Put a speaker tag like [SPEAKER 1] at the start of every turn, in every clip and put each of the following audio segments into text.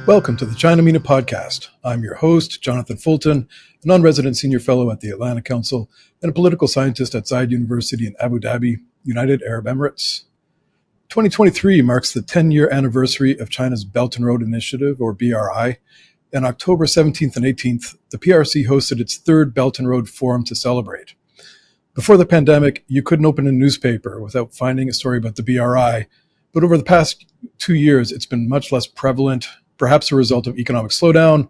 [SPEAKER 1] Welcome to the China MENA podcast. I'm your host, Jonathan Fulton, a non-resident senior fellow at the Atlantic Council and a political scientist at Zayed University in Abu Dhabi, United Arab Emirates. 2023 marks the 10-year anniversary of China's Belton Road Initiative, or BRI, and October 17th and 18th, the PRC hosted its third Belton Road Forum to celebrate. Before the pandemic, you couldn't open a newspaper without finding a story about the BRI, but over the past 2 years, it's been much less prevalent, perhaps a result of economic slowdown,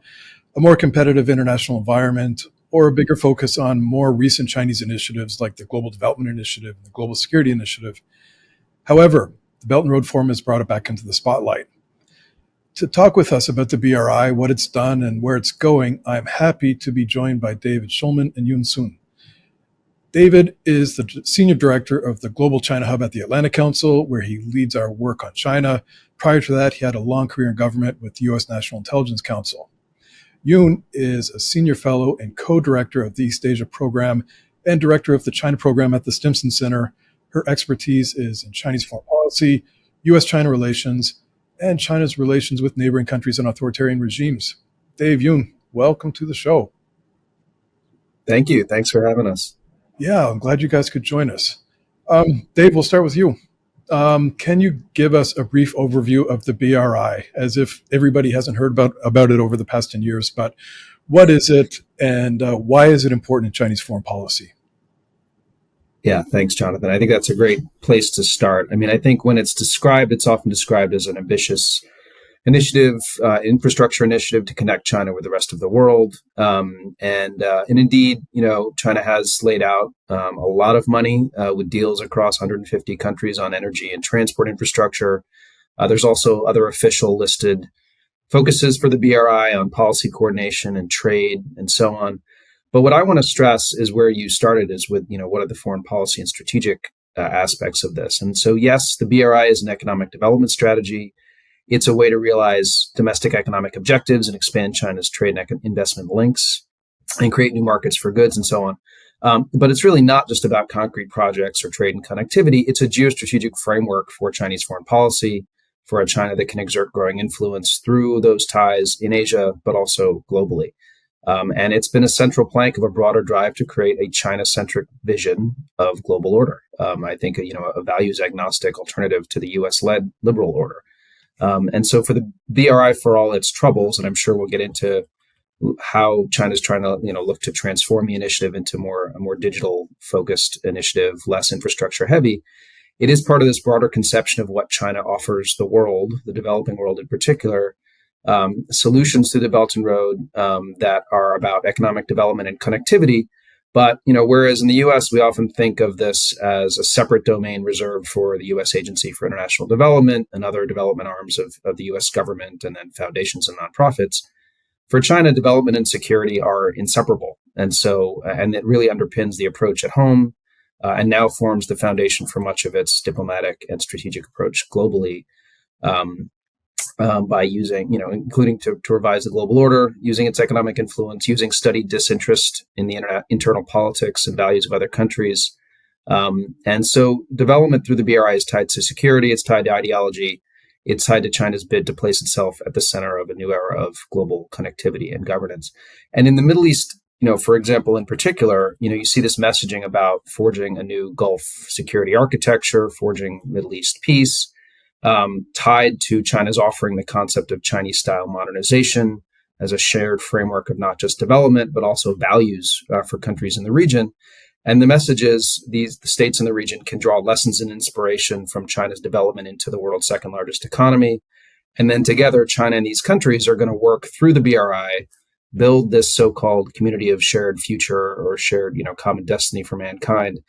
[SPEAKER 1] a more competitive international environment, or a bigger focus on more recent Chinese initiatives like the Global Development Initiative and the Global Security Initiative. However, the Belt and Road Forum has brought it back into the spotlight. To talk with us about the BRI, what it's done, and where it's going, I'm happy to be joined by David Shullman and Yun Sun. David is the Senior Director of the Global China Hub at the Atlantic Council, where he leads our work on China. Prior to that, he had a long career in government with the U.S. National Intelligence Council. Yun is a Senior Fellow and Co-Director of the East Asia Program and Director of the China Program at the Stimson Center. Her expertise is in Chinese foreign policy, U.S.-China relations, and China's relations with neighboring countries and authoritarian regimes. Dave, Yun, welcome to the show.
[SPEAKER 2] Thank you. Thanks for having us.
[SPEAKER 1] Yeah, I'm glad you guys could join us. Dave, we'll start with you. Can you give us a brief overview of the BRI, as if everybody hasn't heard about it over the past 10 years, but what is it and why is it important in Chinese foreign policy?
[SPEAKER 2] Yeah, thanks, Jonathan. I think that's a great place to start. I mean, I think when it's described, it's often described as an ambitious initiative, infrastructure initiative to connect China with the rest of the world. And indeed, China has laid out a lot of money with deals across 150 countries on energy and transport infrastructure. There's also other official listed focuses for the BRI on policy coordination and trade and so on. But what I want to stress is where you started is with, what are the foreign policy and strategic aspects of this? And so, yes, the BRI is an economic development strategy. It's a way to realize domestic economic objectives and expand China's trade and investment links and create new markets for goods and so on. But it's really not just about concrete projects or trade and connectivity. It's a geostrategic framework for Chinese foreign policy, for a China that can exert growing influence through those ties in Asia, but also globally. And it's been a central plank of a broader drive to create a China-centric vision of global order. I think, a values-agnostic alternative to the U.S.-led liberal order. And so for the BRI, for all its troubles, and I'm sure we'll get into how China's trying to, look to transform the initiative into a more digital-focused initiative, less infrastructure-heavy, it is part of this broader conception of what China offers the world, the developing world in particular, solutions to the Belt and Road that are about economic development and connectivity. But, whereas in the U.S., we often think of this as a separate domain reserved for the U.S. Agency for International Development and other development arms of the U.S. government and then foundations and nonprofits. For China, development and security are inseparable. And so, and it really underpins the approach at home and now forms the foundation for much of its diplomatic and strategic approach globally. By using, including to revise the global order, using its economic influence, using studied disinterest in the internal politics and values of other countries. And so development through the BRI is tied to security, it's tied to ideology, it's tied to China's bid to place itself at the center of a new era of global connectivity and governance. And in the Middle East, for example, in particular, you see this messaging about forging a new Gulf security architecture, forging Middle East peace, tied to China's offering the concept of Chinese-style modernization as a shared framework of not just development, but also values for countries in the region. And the message is the states in the region can draw lessons and inspiration from China's development into the world's second largest economy. And then together, China and these countries are going to work through the BRI, build this so-called community of shared future or shared, common destiny for mankind,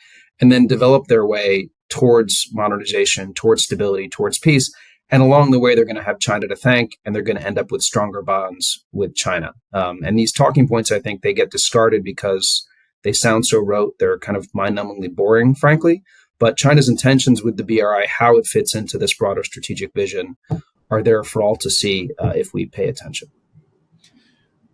[SPEAKER 2] and then develop their way towards modernization, towards stability, towards peace. And along the way, they're going to have China to thank, and they're going to end up with stronger bonds with China. And these talking points, I think they get discarded because they sound so rote. They're kind of mind-numbingly boring, frankly. But China's intentions with the BRI, how it fits into this broader strategic vision, are there for all to see if we pay attention.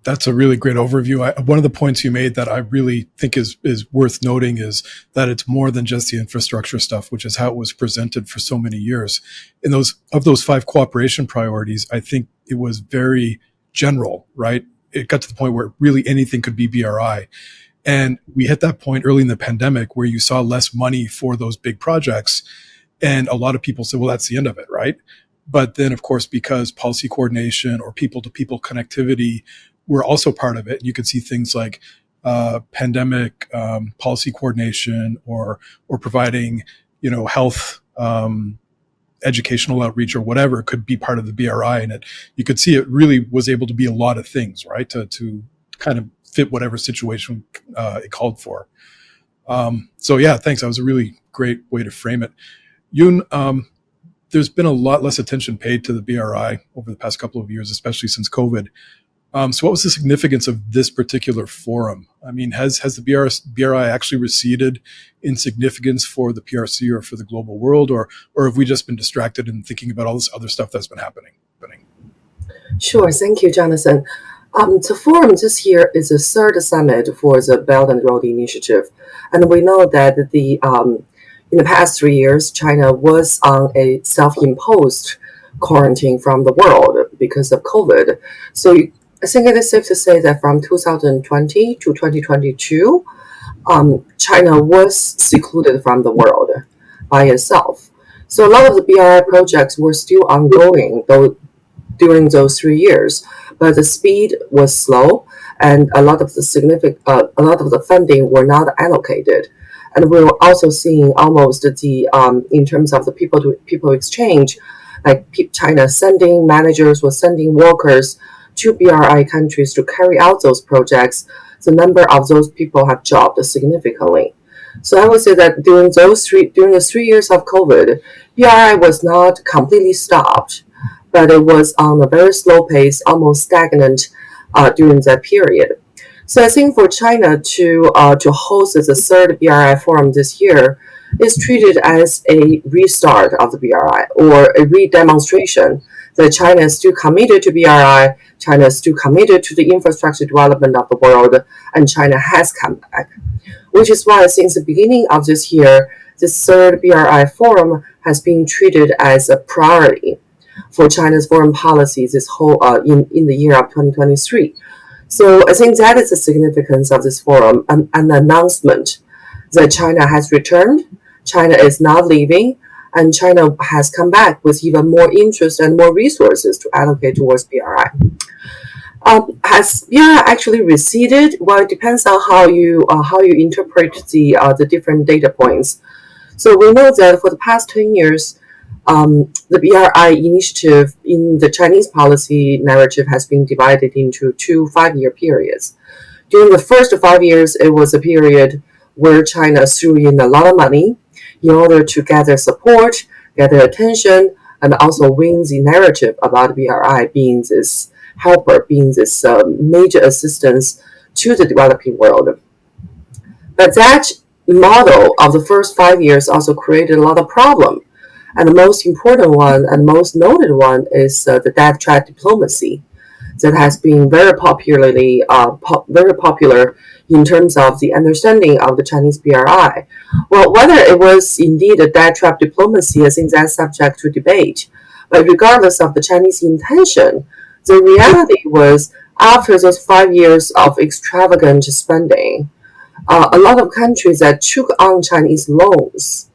[SPEAKER 1] That's a really great overview. One of the points you made that I really think is worth noting is that it's more than just the infrastructure stuff, which is how it was presented for so many years. In those 5 cooperation priorities, I think it was very general, right? It got to the point where really anything could be BRI. And we hit that point early in the pandemic where you saw less money for those big projects. And a lot of people said, well, that's the end of it, right? But then, of course, because policy coordination or people-to-people connectivity were also part of it, you could see things like pandemic policy coordination or providing, health educational outreach or whatever could be part of the BRI. And you could see it really was able to be a lot of things, right? To kind of fit whatever situation it called for. So yeah, thanks. That was a really great way to frame it. Yun, there's been a lot less attention paid to the BRI over the past couple of years, especially since COVID. So what was the significance of this particular forum? I mean, has the BRI actually receded in significance for the PRC or for the global world, or have we just been distracted in thinking about all this other stuff that's been happening?
[SPEAKER 3] Sure. Thank you, Jonathan. The forum this year is the third summit for the Belt and Road Initiative. And we know that in the past 3 years, China was on a self-imposed quarantine from the world because of COVID. So I think it is safe to say that from 2020 to 2022, China was secluded from the world by itself. So a lot of the BRI projects were still ongoing during those 3 years, but the speed was slow, and a lot of the funding were not allocated. And we were also seeing almost in terms of the people-to-people exchange, like China sending managers or sending workers to BRI countries to carry out those projects. The number of those people have dropped significantly. So I would say that during the 3 years of COVID, BRI was not completely stopped, but it was on a very slow pace, almost stagnant during that period. So I think for China to host the third BRI forum this year is treated as a restart of the BRI or a re-demonstration that China is still committed to BRI, China is still committed to the infrastructure development of the world, and China has come back. Which is why since the beginning of this year, the third BRI forum has been treated as a priority for China's foreign policy in the year of 2023. So I think that is the significance of this forum, an announcement that China has returned, China is not leaving, and China has come back with even more interest and more resources to allocate towards BRI. Has BRI actually receded? Well, it depends on how you interpret the different data points. So we know that for the past 10 years, the BRI initiative in the Chinese policy narrative has been divided into 2 5-year periods. During the first 5 years, it was a period where China threw in a lot of money in order to gather support, gather attention, and also win the narrative about BRI being this helper, being this major assistance to the developing world. But that model of the first 5 years also created a lot of problems. And the most important one and most noted one is the death trap diplomacy that has been very popular in terms of the understanding of the Chinese BRI. Well, whether it was indeed a death trap diplomacy, I think that's subject to debate. But regardless of the Chinese intention, the reality was after those 5 years of extravagant spending, a lot of countries that took on Chinese loans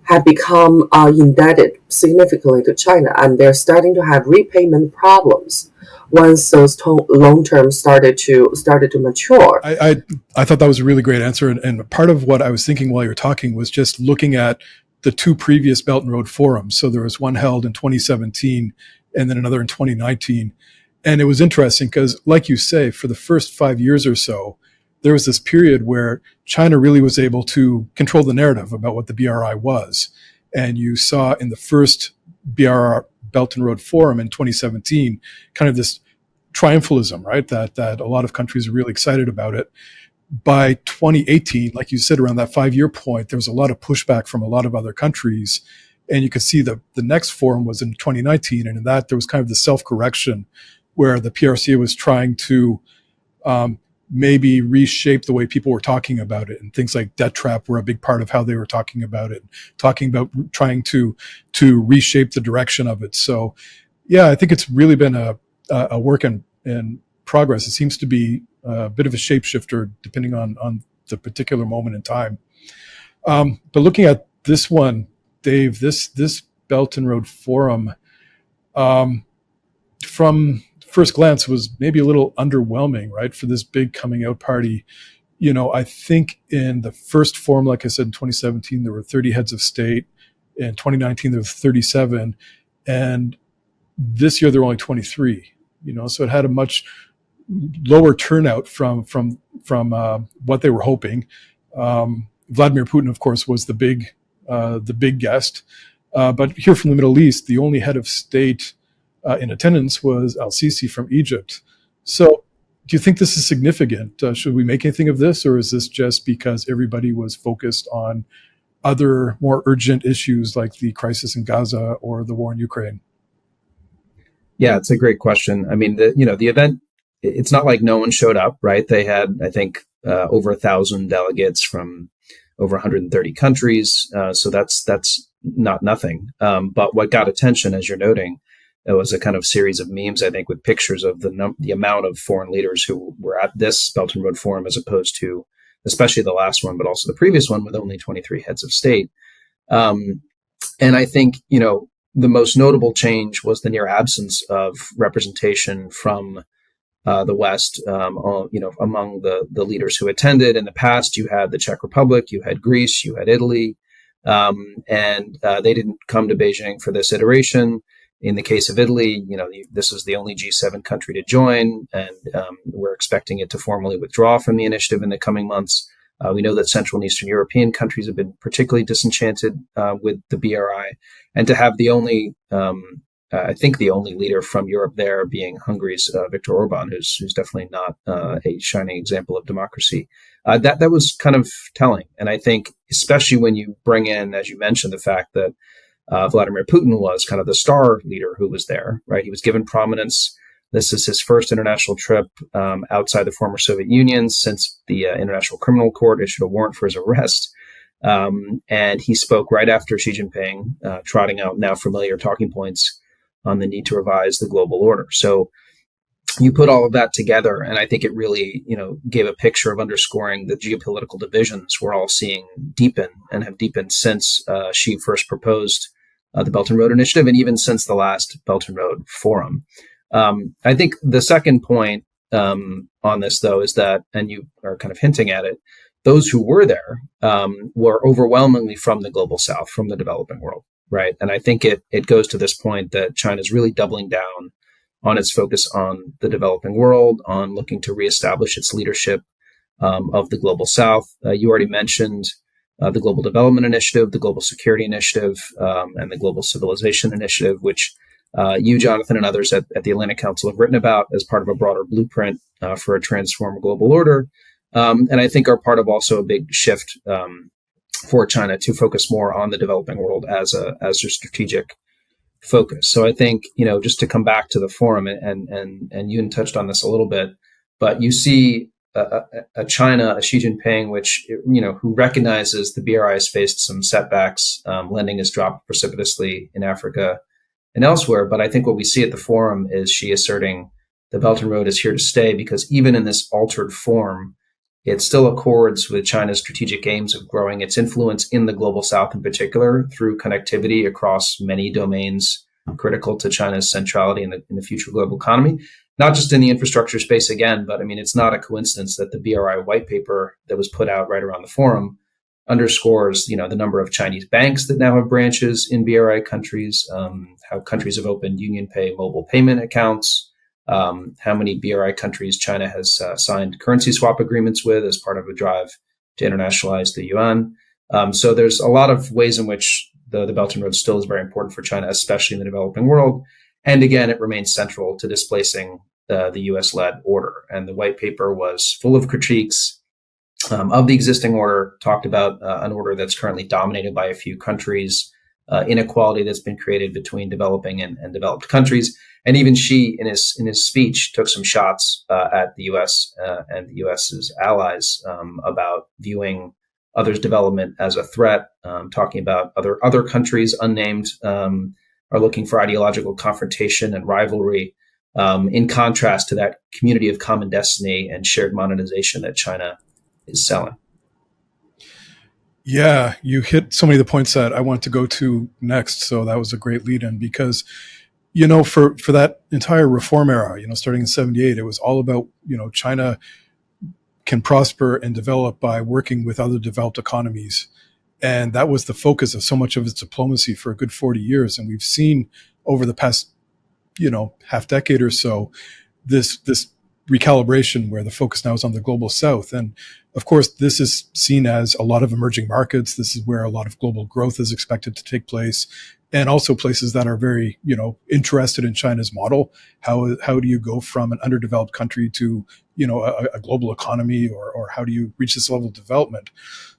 [SPEAKER 3] have become indebted significantly to China, and they're starting to have repayment problems once those loan terms started to mature.
[SPEAKER 1] I thought that was a really great answer, and part of what I was thinking while you were talking was just looking at the 2 previous Belt and Road forums. So there was one held in 2017 and then another in 2019. And it was interesting because, like you say, for the first 5 years or so, there was this period where China really was able to control the narrative about what the BRI was. And you saw in the first BRI Belt and Road Forum in 2017, kind of this triumphalism, right? That a lot of countries are really excited about it. By 2018, like you said, around that 5-year point, there was a lot of pushback from a lot of other countries. And you could see the next forum was in 2019. And in that, there was kind of the self-correction where the PRC was trying to maybe reshape the way people were talking about it, and things like debt trap were a big part of how they were talking about it, talking about trying to reshape the direction of it. So Yeah, I think it's really been a work in progress. It seems to be a bit of a shapeshifter depending on the particular moment in time. But looking at this one, Dave, this Belton Road Forum, um, from first glance was maybe a little underwhelming, right? For this big coming out party. I think in the first forum, like I said, in 2017, there were 30 heads of state. In 2019, there were 37. And this year, there were only 23. So it had a much lower turnout from what they were hoping. Vladimir Putin, of course, was the big guest. But here from the Middle East, the only head of state in attendance was al-Sisi from Egypt. So do you think this is significant? Should we make anything of this, or is this just because everybody was focused on other more urgent issues like the crisis in Gaza or the war in Ukraine?
[SPEAKER 2] Yeah, it's a great question. I mean, the event, it's not like no one showed up, right? They had, I think, over 1,000 delegates from over 130 countries. So that's not nothing. But what got attention, as you're noting, it was a kind of series of memes, I think, with pictures of the amount of foreign leaders who were at this Belton Road Forum, as opposed to, especially the last one, but also the previous one with only 23 heads of state. And I think, the most notable change was the near absence of representation from the West, among the leaders who attended. In the past, you had the Czech Republic, you had Greece, you had Italy, and they didn't come to Beijing for this iteration. In the case of Italy, this is the only G7 country to join, and we're expecting it to formally withdraw from the initiative in the coming months. We know that Central and Eastern European countries have been particularly disenchanted with the BRI, and to have the only leader from Europe there being Hungary's Viktor Orban, who's definitely not a shining example of democracy. That was kind of telling. And I think, especially when you bring in, as you mentioned, the fact that Vladimir Putin was kind of the star leader who was there, right? He was given prominence. This is his first international trip outside the former Soviet Union since the International Criminal Court issued a warrant for his arrest. And he spoke right after Xi Jinping, trotting out now familiar talking points on the need to revise the global order. So you put all of that together, and I think it really, gave a picture of underscoring the geopolitical divisions we're all seeing deepen and have deepened since Xi first proposed the Belt and Road Initiative, and even since the last Belt and Road Forum. I think the second point on this, though, is that, and you are kind of hinting at it, those who were there were overwhelmingly from the global south, from the developing world, right? And I think it goes to this point that China is really doubling down on its focus on the developing world, on looking to reestablish its leadership of the global south. You already mentioned the Global Development Initiative, the Global Security Initiative, and the Global Civilization Initiative, which you, Jonathan, and others at the Atlantic Council have written about as part of a broader blueprint for a transformed global order. And I think are part of also a big shift for China to focus more on the developing world as their strategic focus. So I think, just to come back to the forum, and Yun touched on this a little bit, but you see a China, a Xi Jinping, which, who recognizes the BRI has faced some setbacks, lending has dropped precipitously in Africa and elsewhere. But I think what we see at the forum is Xi asserting the Belt and Road is here to stay, because even in this altered form, it still accords with China's strategic aims of growing its influence in the global south in particular through connectivity across many domains critical to China's centrality in the future global economy, not just in the infrastructure space again, but I mean, it's not a coincidence that the BRI white paper that was put out right around the forum underscores, the number of Chinese banks that now have branches in BRI countries, how countries have opened UnionPay mobile payment accounts, how many BRI countries China has signed currency swap agreements with as part of a drive to internationalize the yuan. So there's a lot of ways in which the Belt and Road still is very important for China, especially in the developing world. And again, it remains central to displacing the US-led order. And the white paper was full of critiques of the existing order, talked about an order that's currently dominated by a few countries, inequality that's been created between developing and developed countries. And even Xi, in his speech, took some shots at the U.S. And the U.S.'s allies about viewing others' development as a threat, talking about other countries unnamed are looking for ideological confrontation and rivalry, in contrast to that community of common destiny and shared monetization that China is selling.
[SPEAKER 1] Yeah, you hit so many of the points that I want to go to next. So that was a great lead in because, for that entire reform era, starting in 78, it was all about, China can prosper and develop by working with other developed economies. And that was the focus of so much of its diplomacy for a good 40 years. And we've seen over the past, half decade or so, this recalibration where the focus now is on the global south. And of course, this is seen as a lot of emerging markets. This is where a lot of global growth is expected to take place. And also places that are very, interested in China's model. How do you go from an underdeveloped country to, a global economy, or how do you reach this level of development?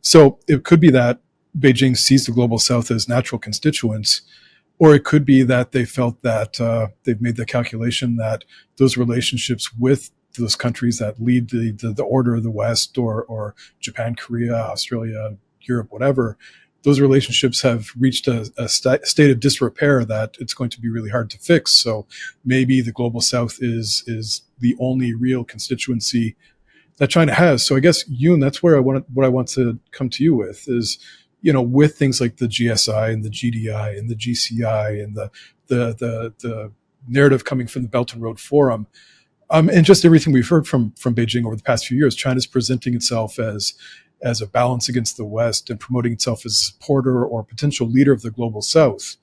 [SPEAKER 1] So it could be that Beijing sees the global south as natural constituents, or it could be that they felt that they've made the calculation that those relationships with those countries that lead the order of the West, or Japan, Korea, Australia, Europe, whatever, those relationships have reached a state of disrepair that it's going to be really hard to fix. So maybe the global south is the only real constituency that China has. So I guess, Yun, that's where what I want to come to you with is, with things like the GSI and the GDI and the GCI and the narrative coming from the Belton Road Forum, and just everything we've heard from Beijing over the past few years, China's presenting itself as a balance against the West and promoting itself as a supporter or potential leader of the global South.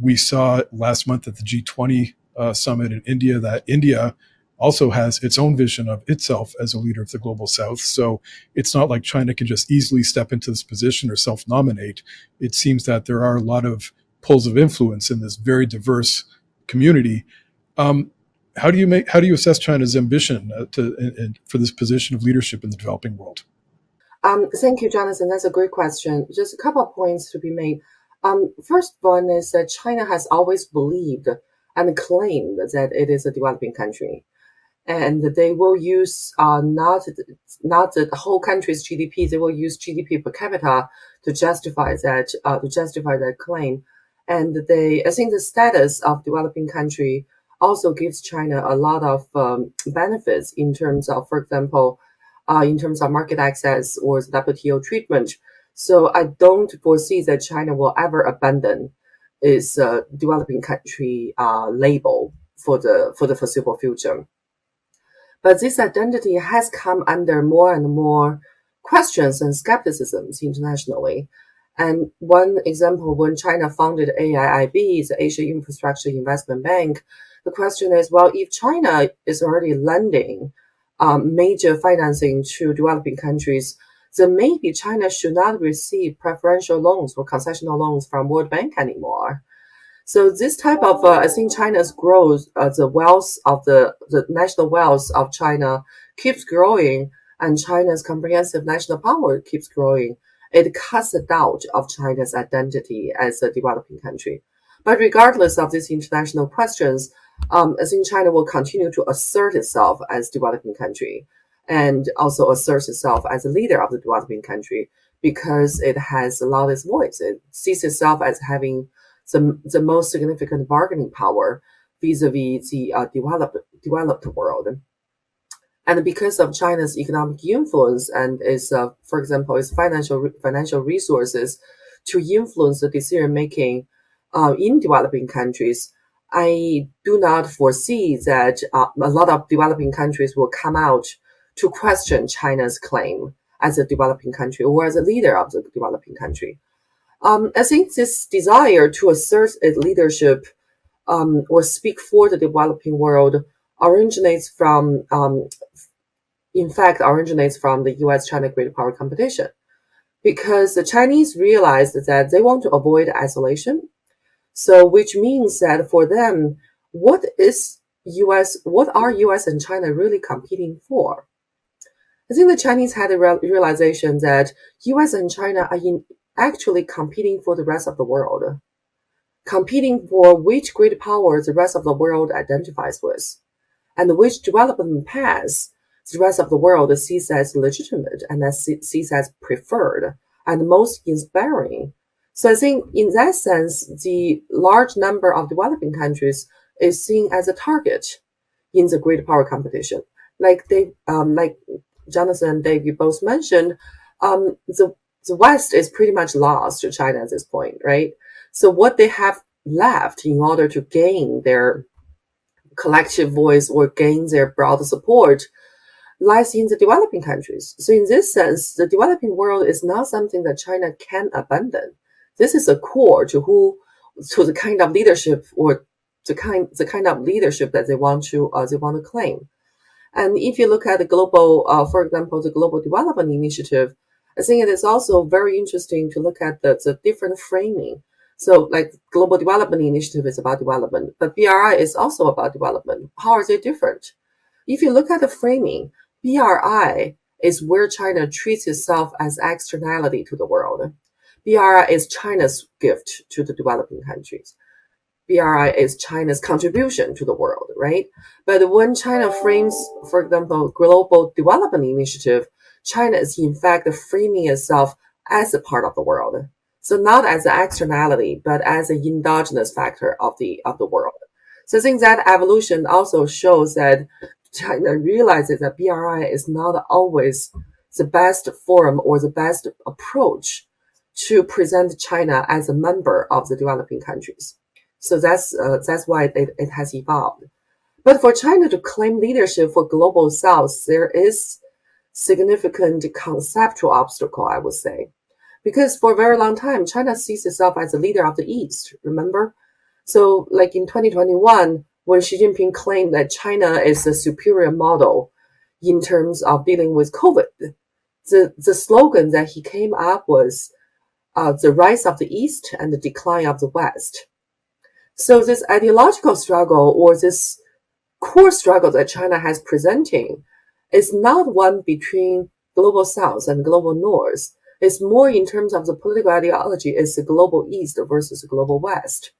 [SPEAKER 1] We saw last month at the G20 summit in India that India also has its own vision of itself as a leader of the global South. So it's not like China can just easily step into this position or self-nominate. It seems that there are a lot of poles of influence in this very diverse community. How do you assess China's ambition for this position of leadership in the developing world?
[SPEAKER 3] Thank you, Jonathan. That's a great question. Just a couple of points to be made. First one is that China has always believed and claimed that it is a developing country, and they will use not the whole country's GDP. They will use GDP per capita to justify that claim. And I think the status of developing country also gives China a lot of benefits in terms of, for example, in terms of market access or WTO treatment. So I don't foresee that China will ever abandon its developing country label for the foreseeable future. But this identity has come under more and more questions and skepticisms internationally. And one example, when China founded AIIB, the Asia Infrastructure Investment Bank, the question is, well, if China is already lending major financing to developing countries, then maybe China should not receive preferential loans or concessional loans from World Bank anymore. So this type of, I think China's growth, the wealth of the national wealth of China keeps growing, and China's comprehensive national power keeps growing. It casts a doubt of China's identity as a developing country. But regardless of these international questions, I think China will continue to assert itself as a developing country and also assert itself as a leader of the developing country because it has a loudest voice. It sees itself as having the most significant bargaining power vis-a-vis the developed world. And because of China's economic influence and its, for example, its financial resources to influence the decision making in developing countries, I do not foresee that a lot of developing countries will come out to question China's claim as a developing country or as a leader of the developing country. I think this desire to assert its leadership or speak for the developing world originates from the US-China great power competition, because the Chinese realized that they want to avoid isolation. So, which means that for them, what are US and China really competing for? I think the Chinese had a realization that US and China are actually competing for the rest of the world, competing for which great power the rest of the world identifies with, and which development paths the rest of the world sees as legitimate and sees as preferred and most inspiring So I think in that sense, the large number of developing countries is seen as a target in the great power competition. Like Jonathan and Dave, you both mentioned, the West is pretty much lost to China at this point, right? So what they have left in order to gain their collective voice or gain their broad support lies in the developing countries. So in this sense, the developing world is not something that China can abandon. This is a core to the kind of leadership or the kind of leadership that they want to claim. And if you look at the global, for example, the Global Development Initiative, I think it is also very interesting to look at the different framing. So like Global Development Initiative is about development, but BRI is also about development. How are they different? If you look at the framing, BRI is where China treats itself as externality to the world. BRI is China's gift to the developing countries. BRI is China's contribution to the world, right? But when China frames, for example, Global Development Initiative, China is in fact framing itself as a part of the world. So not as an externality, but as an endogenous factor of the world. So I think that evolution also shows that China realizes that BRI is not always the best forum or the best approach to present China as a member of the developing countries. So that's why it has evolved. But for China to claim leadership for global South, there is significant conceptual obstacle, I would say. Because for a very long time, China sees itself as a leader of the East, remember? So like in 2021, when Xi Jinping claimed that China is a superior model in terms of dealing with COVID, the slogan that he came up was the rise of the East and the decline of the West. So this ideological struggle or this core struggle that China has presenting is not one between global South and global North. It's more in terms of the political ideology. It's the global East versus the global West.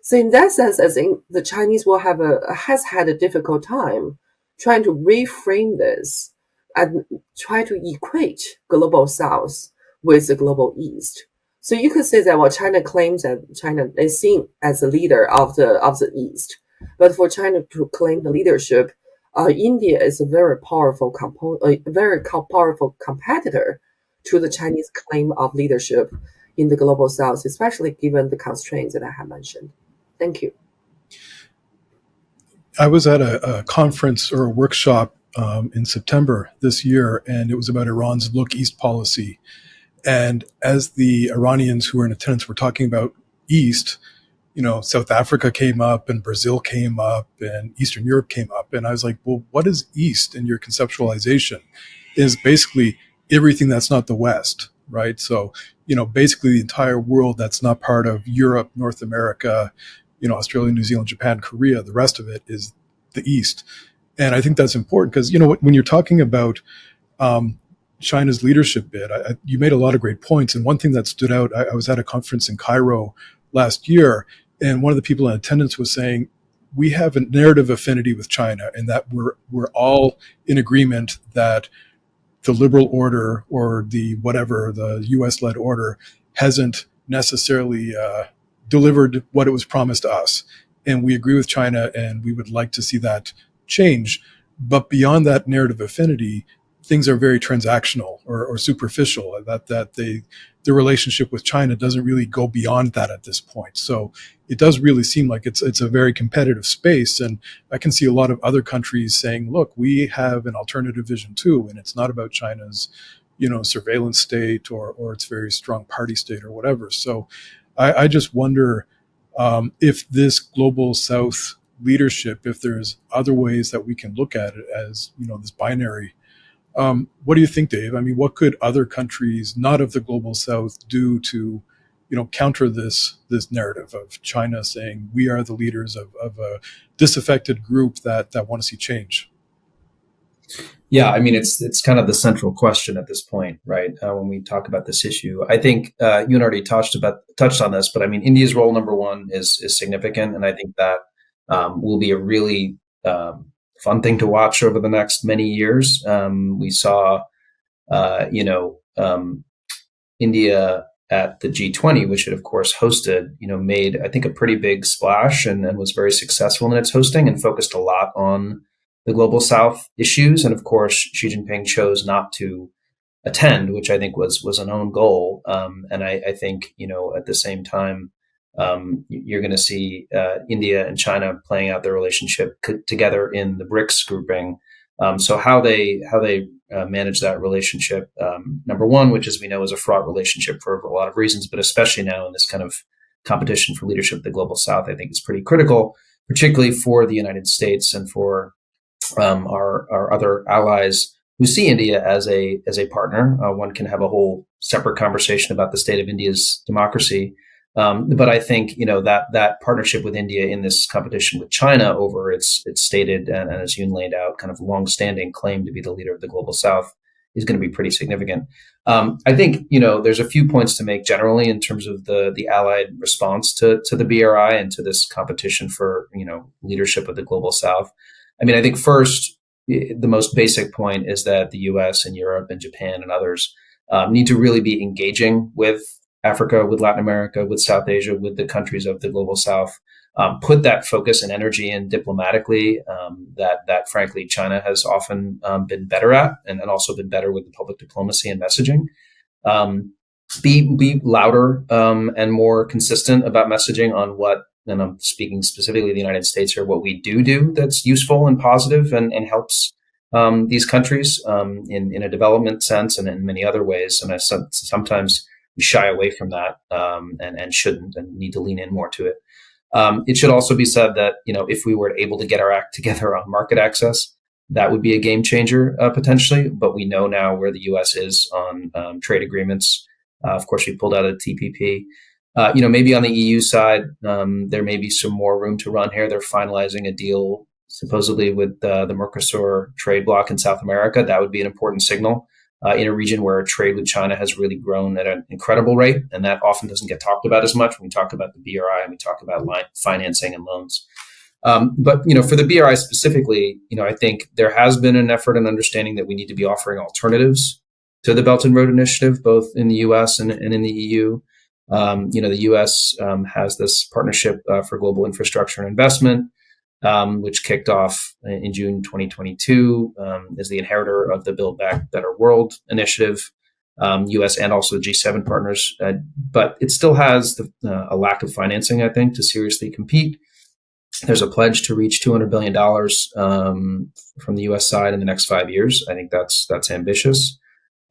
[SPEAKER 3] So in that sense, I think the Chinese has had a difficult time trying to reframe this and try to equate global South with the global East. So you could say that while China claims that China is seen as a leader of the East, but for China to claim the leadership, India is a very powerful powerful competitor to the Chinese claim of leadership in the global South, especially given the constraints that I have mentioned. Thank you.
[SPEAKER 1] I was at a conference or a workshop in September this year, and it was about Iran's Look East policy. And as the Iranians who were in attendance were talking about East, South Africa came up and Brazil came up and Eastern Europe came up. And I was like, well, what is East in your conceptualization? Is basically everything that's not the West, right? So, basically the entire world that's not part of Europe, North America, Australia, New Zealand, Japan, Korea, the rest of it is the East. And I think that's important because, when you're talking about China's leadership bid, you made a lot of great points. And one thing that stood out, I was at a conference in Cairo last year, and one of the people in attendance was saying, we have a narrative affinity with China and that we're all in agreement that the liberal order or the US-led order hasn't necessarily delivered what it was promised to us. And we agree with China and we would like to see that change. But beyond that narrative affinity, things are very transactional or superficial, that the relationship with China doesn't really go beyond that at this point. So it does really seem like it's a very competitive space. And I can see a lot of other countries saying, look, we have an alternative vision too. And it's not about China's, surveillance state or its very strong party state or whatever. So I just wonder if this global South leadership, if there's other ways that we can look at it as, this binary. What do you think, Dave? I mean, what could other countries, not of the global South, do to, counter this narrative of China saying we are the leaders of a disaffected group that want to see change?
[SPEAKER 2] Yeah, I mean, it's kind of the central question at this point, right? When we talk about this issue, I think you already touched on this, but I mean, India's role number one is significant, and I think that will be a really fun thing to watch over the next many years. We saw, India at the G20, which it of course hosted, made, I think, a pretty big splash and was very successful in its hosting and focused a lot on the global South issues. And of course, Xi Jinping chose not to attend, which I think was an own goal. And I think, at the same time, you're going to see India and China playing out their relationship together in the BRICS grouping. So how they manage that relationship, number one, which as we know is a fraught relationship for a lot of reasons, but especially now in this kind of competition for leadership of the global South, I think is pretty critical, particularly for the United States and for our other allies who see India as a partner. One can have a whole separate conversation about the state of India's democracy. But I think, that partnership with India in this competition with China over its stated and as Yun laid out, kind of longstanding claim to be the leader of the global South is going to be pretty significant. I think, there's a few points to make generally in terms of the allied response to the BRI and to this competition for, leadership of the global South. I mean, I think first, the most basic point is that the US and Europe and Japan and others need to really be engaging with Africa, with Latin America, with South Asia, with the countries of the global South, put that focus and energy in diplomatically that frankly China has often been better at, and also been better with the public diplomacy and messaging. Be louder and more consistent about messaging on what, and I'm speaking specifically of the United States here, what we do that's useful and positive and helps these countries in a development sense and in many other ways. And sometimes we shy away from that and shouldn't, and need to lean in more to it. It should also be said that, if we were able to get our act together on market access, that would be a game changer potentially. But we know now where the U.S. is on trade agreements. Of course, we pulled out of the TPP. Maybe on the EU side, there may be some more room to run here. They're finalizing a deal supposedly with the Mercosur trade bloc in South America. That would be an important signal in a region where trade with China has really grown at an incredible rate. And that often doesn't get talked about as much when we talk about the BRI and we talk about financing and loans. But for the BRI specifically, I think there has been an effort and understanding that we need to be offering alternatives to the Belt and Road Initiative, both in the US and in the EU. The US has this partnership for global infrastructure and investment, which kicked off in June 2022, as the inheritor of the Build Back Better World initiative, US and also the G7 partners. But it still has a lack of financing, I think, to seriously compete. There's a pledge to reach $200 billion from the US side in the next 5 years. I think that's ambitious.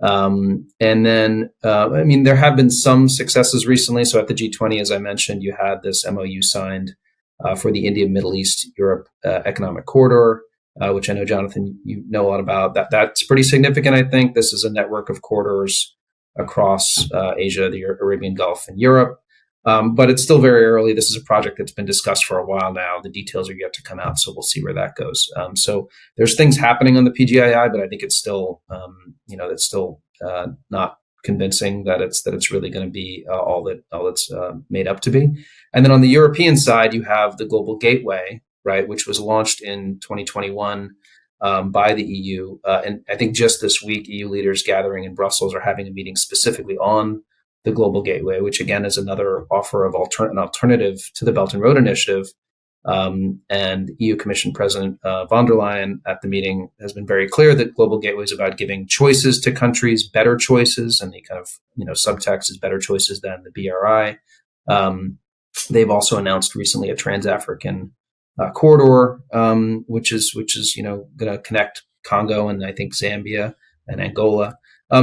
[SPEAKER 2] And then, there have been some successes recently. So at the G20, as I mentioned, you had this MOU signed for the India, Middle East, Europe economic corridor, which I know, Jonathan, you know a lot about. That's pretty significant, I think. This is a network of corridors across Asia, the Arabian Gulf, and Europe. But it's still very early. This is a project that's been discussed for a while now. The details are yet to come out, so we'll see where that goes. So there's things happening on the PGII, but I think it's still, it's still not convincing that it's really going to be all it's made up to be. And then on the European side, you have the Global Gateway, right, which was launched in 2021 by the EU. And I think just this week, EU leaders gathering in Brussels are having a meeting specifically on the Global Gateway, which again is another offer of an alternative to the Belt and Road Initiative. And EU Commission President von der Leyen at the meeting has been very clear that Global Gateway is about giving choices to countries, better choices, and the kind of subtext is better choices than the BRI. They've also announced recently a Trans-African corridor, which is going to connect Congo and I think Zambia and Angola.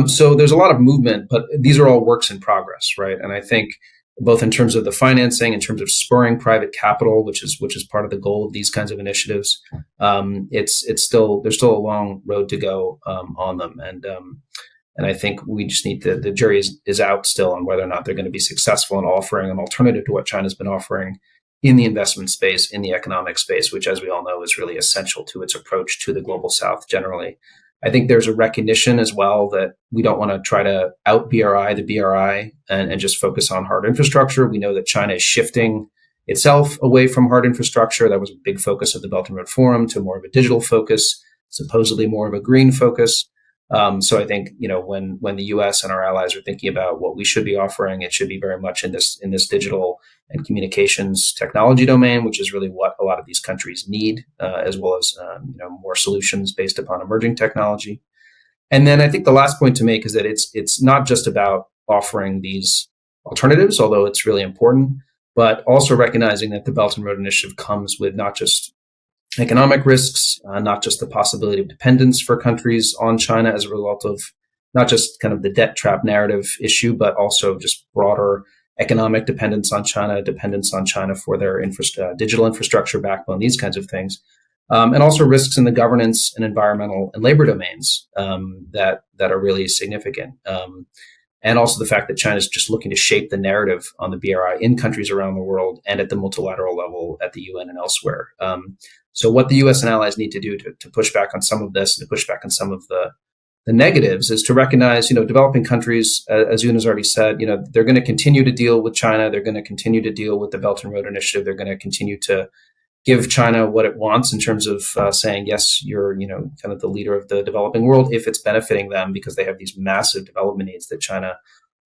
[SPEAKER 2] So there's a lot of movement, but these are all works in progress, right? And I think both in terms of the financing, in terms of spurring private capital, which is part of the goal of these kinds of initiatives, there's still a long road to go on them, and I think we just need the jury is out still on whether or not they're going to be successful in offering an alternative to what China's been offering in the investment space, in the economic space, which, as we all know, is really essential to its approach to the global South generally. I think there's a recognition as well that we don't want to try to out BRI the BRI and just focus on hard infrastructure. We know that China is shifting itself away from hard infrastructure. That was a big focus of the Belt and Road Forum to more of a digital focus, supposedly more of a green focus. So I think, when the U.S. and our allies are thinking about what we should be offering, it should be very much in this digital and communications technology domain, which is really what a lot of these countries need, as well as more solutions based upon emerging technology. And then I think the last point to make is that it's not just about offering these alternatives, although it's really important, but also recognizing that the Belt and Road Initiative comes with not just economic risks, not just the possibility of dependence for countries on China as a result of not just kind of the debt trap narrative issue, but also just broader economic dependence on China for their digital infrastructure backbone, these kinds of things. And also risks in the governance and environmental and labor domains that are really significant. And also the fact that China is just looking to shape the narrative on the BRI in countries around the world and at the multilateral level at the UN and elsewhere. So what the U.S. and allies need to do to push back on some of this and to push back on some of the negatives is to recognize, developing countries, as Yun has already said, they're going to continue to deal with China. They're going to continue to deal with the Belt and Road Initiative. They're going to continue to give China what it wants in terms of saying, yes, you're, kind of the leader of the developing world if it's benefiting them because they have these massive development needs that China,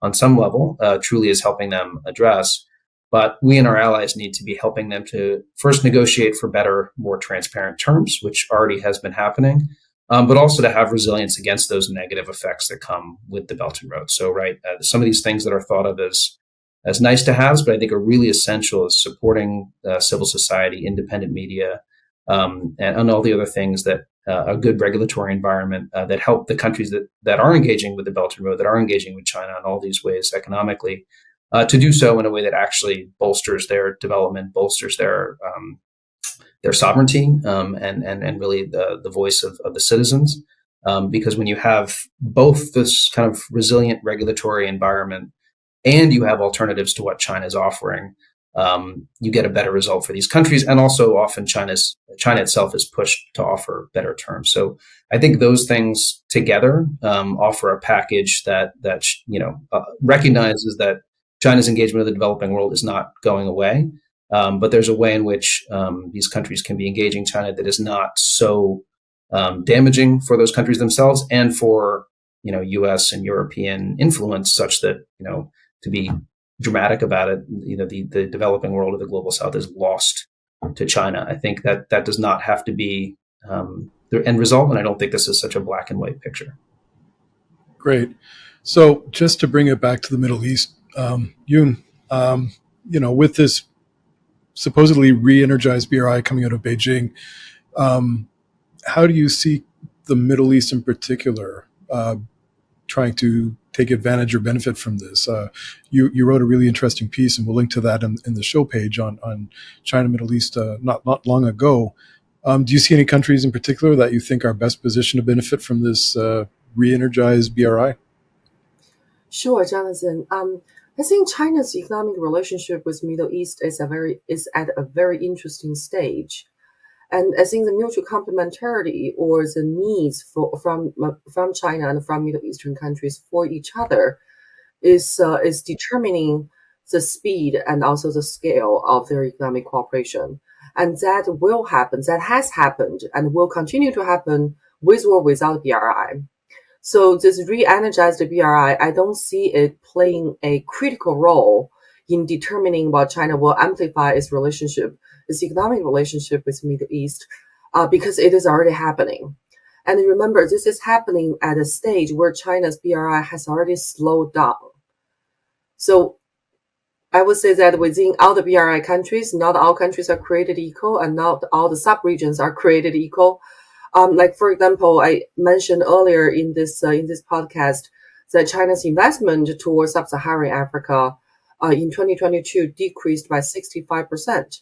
[SPEAKER 2] on some level, truly is helping them address. But we and our allies need to be helping them to first negotiate for better, more transparent terms, which already has been happening, but also to have resilience against those negative effects that come with the Belt and Road. So, some of these things that are thought of as nice to haves, but I think are really essential is supporting civil society, independent media, and all the other things that a good regulatory environment that help the countries that are engaging with the Belt and Road, that are engaging with China in all these ways economically, to do so in a way that actually bolsters their development, bolsters their sovereignty, and really the voice of the citizens. Because when you have both this kind of resilient regulatory environment and you have alternatives to what China is offering, you get a better result for these countries. And also often China itself is pushed to offer better terms. So I think those things together offer a package that recognizes that China's engagement with the developing world is not going away. But there's a way in which these countries can be engaging China that is not so damaging for those countries themselves and for U.S. and European influence, such that to be dramatic about it, the developing world of the global South is lost to China. I think that does not have to be the end result, and I don't think this is such a black and white picture.
[SPEAKER 1] Great. So just to bring it back to the Middle East, Yun, with this supposedly re-energized BRI coming out of Beijing, how do you see the Middle East in particular trying to take advantage or benefit from this? You wrote a really interesting piece, and we'll link to that in the show page on China, Middle East not long ago. Do you see any countries in particular that you think are best positioned to benefit from this re-energized BRI?
[SPEAKER 3] Sure, Jonathan. I think China's economic relationship with Middle East is at a very interesting stage. And I think the mutual complementarity or the needs from China and from Middle Eastern countries for each other is determining the speed and also the scale of their economic cooperation. And that will happen, that has happened, and will continue to happen with or without BRI. So this re-energized BRI, I don't see it playing a critical role in determining what China will amplify its economic relationship with the Middle East, because it is already happening. And remember, this is happening at a stage where China's BRI has already slowed down. So I would say that within all the BRI countries, not all countries are created equal, and not all the sub-regions are created equal. Like, for example, I mentioned earlier in this podcast that China's investment towards sub-Saharan Africa in 2022 decreased by 65%.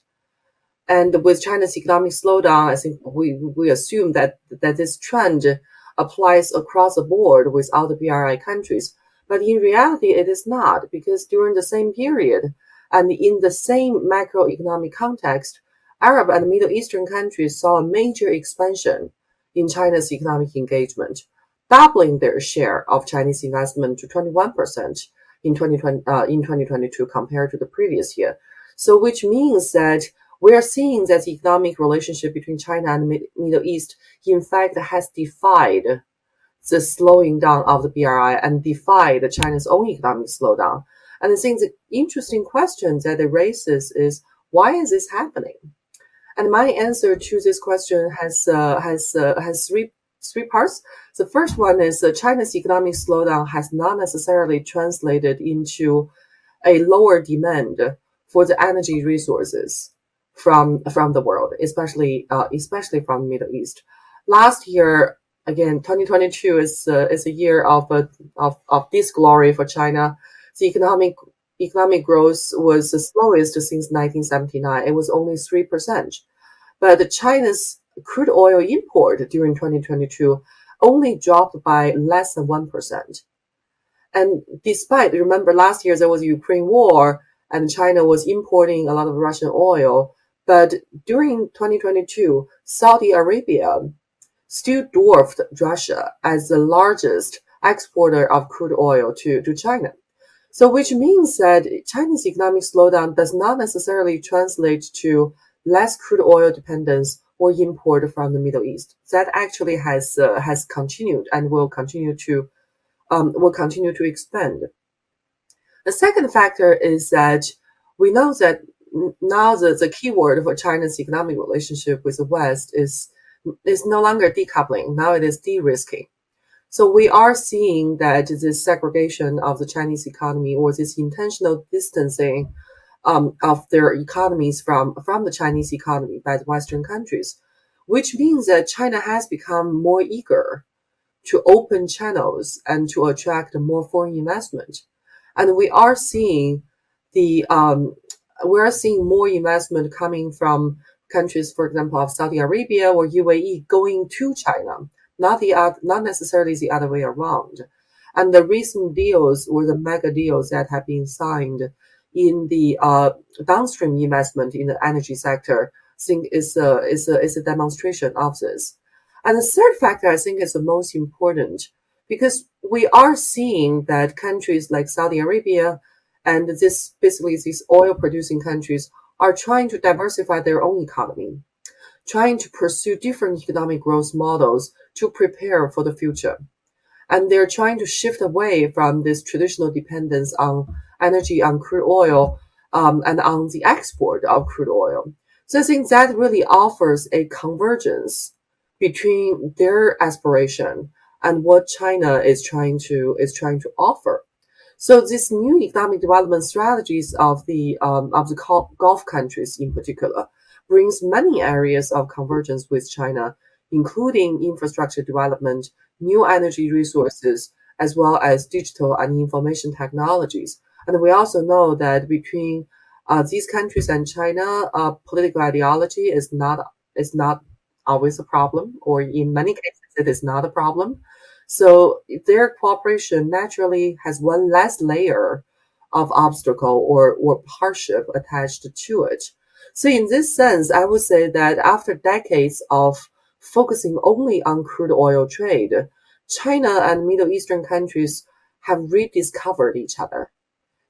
[SPEAKER 3] And with China's economic slowdown, I think we assume that this trend applies across the board with all the BRI countries. But in reality, it is not, because during the same period and in the same macroeconomic context, Arab and Middle Eastern countries saw a major expansion in China's economic engagement, doubling their share of Chinese investment to 21% in 2022 compared to the previous year. So which means that we are seeing that the economic relationship between China and the Middle East, in fact, has defied the slowing down of the BRI and defy China's own economic slowdown. And I think the interesting question that it raises is, why is this happening? And my answer to this question has three parts. The first one is China's economic slowdown has not necessarily translated into a lower demand for the energy resources from the world, especially from the Middle East. Last year, again, 2022 is a year of disglory for China. The economic growth was the slowest since 1979. It was only 3%. But China's crude oil import during 2022 only dropped by less than 1%. And despite, remember last year there was a Ukraine war and China was importing a lot of Russian oil. But during 2022, Saudi Arabia still dwarfed Russia as the largest exporter of crude oil to China. So which means that China's economic slowdown does not necessarily translate to less crude oil dependence or import from the Middle East. That actually has continued and will continue to expand. The second factor is that we know that now the key word for China's economic relationship with the West is no longer decoupling. Now it is de-risking. So we are seeing that this segregation of the Chinese economy, or this intentional distancing of their economies from the Chinese economy by the Western countries, which means that China has become more eager to open channels and to attract more foreign investment. And we are seeing more investment coming from countries, for example, of Saudi Arabia or UAE going to China, not necessarily the other way around. And the recent deals, or the mega deals that have been signed in the downstream investment in the energy sector, I think is a demonstration of this. And the third factor, I think, is the most important, because we are seeing that countries like Saudi Arabia and these oil producing countries are trying to diversify their own economy, trying to pursue different economic growth models to prepare for the future. And they're trying to shift away from this traditional dependence on energy, on crude oil, and on the export of crude oil. So I think that really offers a convergence between their aspiration and what China is trying to offer. So these new economic development strategies of the Gulf countries in particular brings many areas of convergence with China, including infrastructure development, new energy resources, as well as digital and information technologies. And we also know that between these countries and China, political ideology is not always a problem, or in many cases it is not a problem. So their cooperation naturally has one less layer of obstacle or hardship attached to it. So in this sense, I would say that after decades of focusing only on crude oil trade, China and Middle Eastern countries have rediscovered each other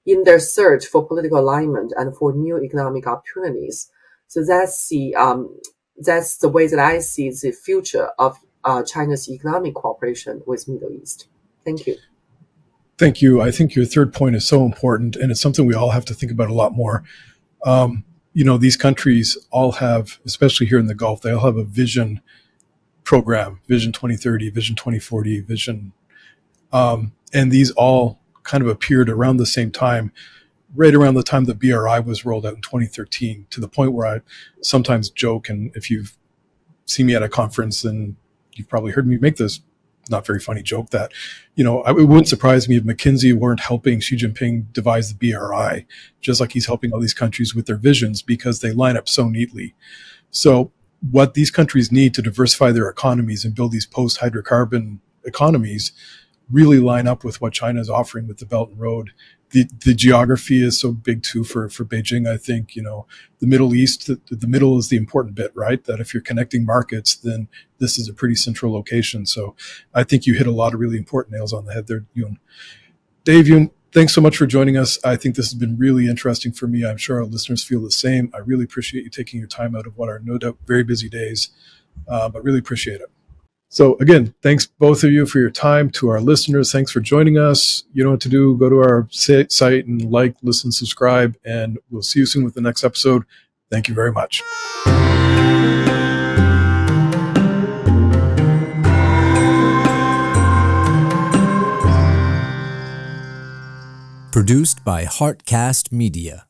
[SPEAKER 3] in their search for political alignment and for new economic opportunities. So that's the way that I see the future of China's economic cooperation with Middle East. Thank you.
[SPEAKER 1] Thank you. I think your third point is so important, and it's something we all have to think about a lot more. These countries all have, especially here in the Gulf, they all have a vision program, Vision 2030, Vision 2040, Vision. And these all kind of appeared around the same time, right around the time the BRI was rolled out in 2013, to the point where I sometimes joke, and if you've seen me at a conference, then you've probably heard me make this not very funny joke that, it wouldn't surprise me if McKinsey weren't helping Xi Jinping devise the BRI, just like he's helping all these countries with their visions, because they line up so neatly. So what these countries need to diversify their economies and build these post-hydrocarbon economies really line up with what China is offering with the Belt and Road. The geography is so big too for Beijing. I think, the Middle East, the middle is the important bit, right? That if you're connecting markets, then this is a pretty central location. So I think you hit a lot of really important nails on the head there, Yun. Dave, Yun, thanks so much for joining us. I think this has been really interesting for me. I'm sure our listeners feel the same. I really appreciate you taking your time out of what are no doubt very busy days, but really appreciate it. So again, thanks both of you for your time. To our listeners, thanks for joining us. You know what to do. Go to our site and like, listen, subscribe, and we'll see you soon with the next episode. Thank you very much.
[SPEAKER 4] Produced by Heartcast Media.